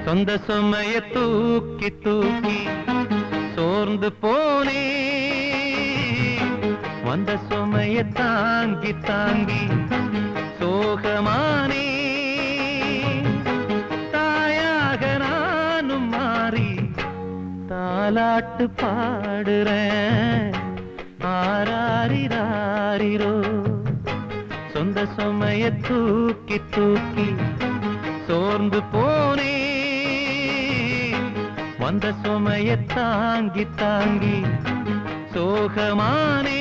சொந்த சுமைய தூக்கி தூக்கி சோர்ந்து போனே வந்த சுமைய தாங்கி தாங்கி சோகமானே தாயாக நானும் மாறி தாலாட்டு பாடுறேன் ஆராரிராரிரோ சொந்த சுமைய தூக்கி தூக்கி சோர்ந்து போனே வந்த சுமைய தாங்கி தாங்கி சோகமானே